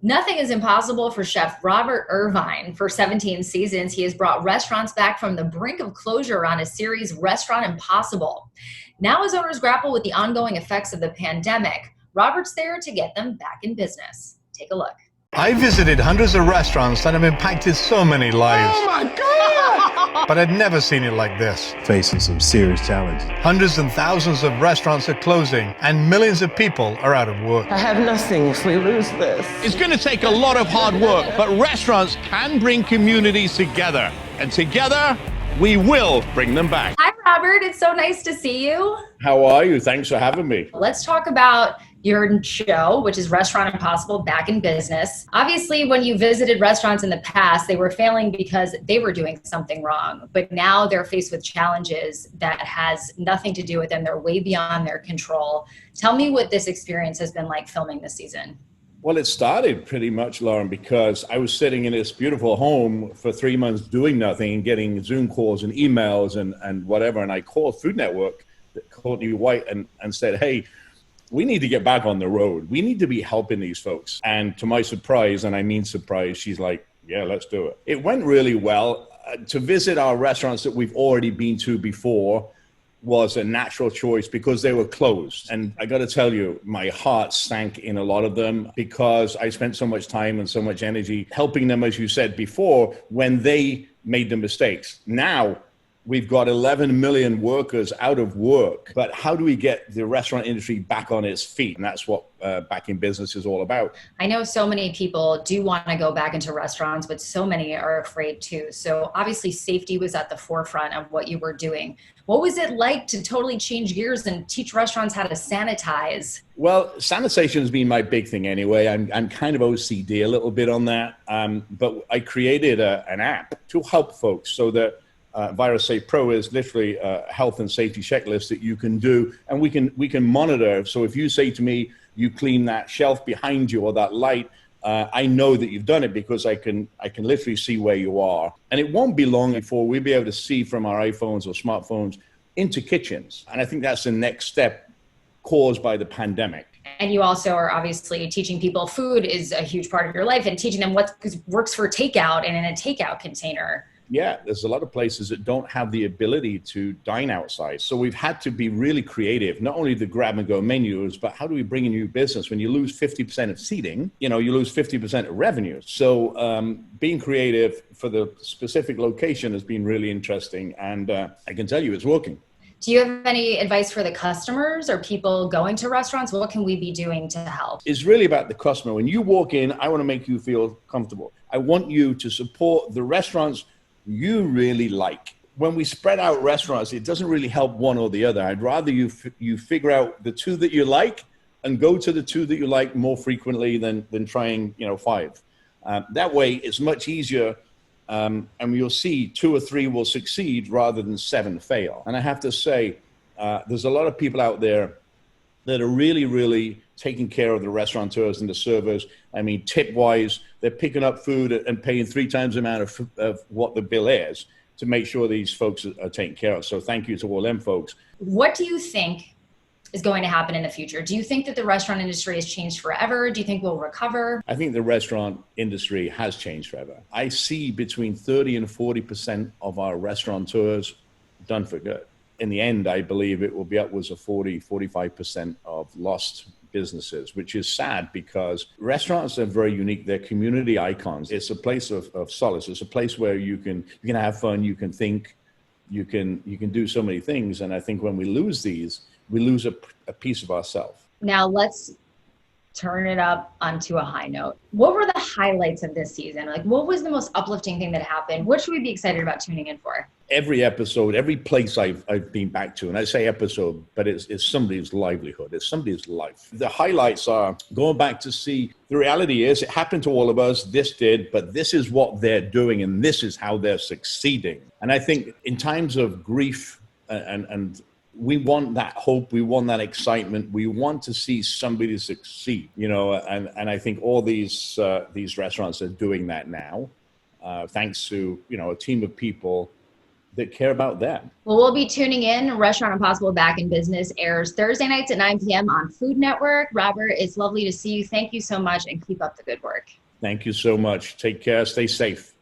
Nothing is impossible for Chef Robert Irvine. For 17 seasons, he has brought restaurants back from the brink of closure on his series Restaurant Impossible. Now, as owners grapple with the ongoing effects of the pandemic, Robert's there to get them back in business. Take a look. I visited hundreds of restaurants that have impacted so many lives. Oh my God! But I'd never seen it like this. Facing some serious challenges. Hundreds and thousands of restaurants are closing, and millions of people are out of work. I have nothing if we lose this. It's going to take a lot of hard work, but restaurants can bring communities together. And together, we will bring them back. Hi, Robert. It's so nice to see you. How are you? Thanks for having me. Let's talk about your show, which is Restaurant Impossible, back in business. Obviously, when you visited restaurants in the past, they were failing because they were doing something wrong. But now they're faced with challenges that has nothing to do with them. They're way beyond their control. Tell me what this experience has been like filming this season. Well, it started pretty much, Lauren, because I was sitting in this beautiful home for 3 months doing nothing and getting Zoom calls and emails and whatever. And I called Food Network, Courtney White, and said, hey, we need to get back on the road. We need to be helping these folks. And to my surprise, and I mean surprise, she's like, yeah, let's do it. It went really well. To visit our restaurants that we've already been to before was a natural choice because they were closed. And I got to tell you, my heart sank in a lot of them because I spent so much time and so much energy helping them, as you said before, when they made the mistakes. Now, we've got 11 million workers out of work, but how do we get the restaurant industry back on its feet? And that's what back in business is all about. I know so many people do want to go back into restaurants, but so many are afraid too. So obviously safety was at the forefront of what you were doing. What was it like to totally change gears and teach restaurants how to sanitize? Well, sanitation has been my big thing anyway. I'm kind of OCD a little bit on that, but I created an app to help folks so that Virus Safe Pro is literally a health and safety checklist that you can do, and we can monitor. So if you say to me, you clean that shelf behind you or that light, I know that you've done it because I can literally see where you are. And it won't be long before we'll be able to see from our iPhones or smartphones into kitchens. And I think that's the next step caused by the pandemic. And you also are obviously teaching people food is a huge part of your life and teaching them what works for takeout and in a takeout container. Yeah, there's a lot of places that don't have the ability to dine outside. So we've had to be really creative, not only the grab and go menus, but how do we bring in new business? When you lose 50% of seating, you lose 50% of revenue. So being creative for the specific location has been really interesting. And I can tell you it's working. Do you have any advice for the customers or people going to restaurants? What can we be doing to help? It's really about the customer. When you walk in, I want to make you feel comfortable. I want you to support the restaurants you really like. When we spread out restaurants, it doesn't really help one or the other. I'd rather you figure out the two that you like and go to the two that you like more frequently than trying 5. That way, it's much easier, and you'll see 2 or 3 will succeed rather than 7 fail. And I have to say, there's a lot of people out there that are really, really taking care of the restaurateurs and the servers. I mean, tip-wise, they're picking up food and paying 3 times the amount of what the bill is to make sure these folks are taken care of. So thank you to all them folks. What do you think is going to happen in the future? Do you think that the restaurant industry has changed forever? Do you think we'll recover? I think the restaurant industry has changed forever. I see between 30 and 40% of our restaurateurs done for good. In the end, I believe it will be upwards of 45% of lost businesses, which is sad because restaurants are very unique. They're community icons. It's a place of solace. It's a place where you can have fun, you can think, you can do so many things. And I think when we lose these, we lose a piece of ourselves. Now let's turn it up onto a high note. What were the highlights of this season? Like, what was the most uplifting thing that happened? What should we be excited about tuning in for? Every episode, every place I've been back to, and I say episode, but it's somebody's livelihood. It's somebody's life. The highlights are going back to see, the reality is it happened to all of us. This did, but this is what they're doing and this is how they're succeeding. And I think in times of grief and we want that hope, we want that excitement, we want to see somebody succeed, and I think all these restaurants are doing that now, thanks to, a team of people that care about them. Well, we'll be tuning in. Restaurant Impossible Back in Business airs Thursday nights at 9 p.m. on Food Network. Robert, it's lovely to see you. Thank you so much, and keep up the good work. Thank you so much. Take care. Stay safe.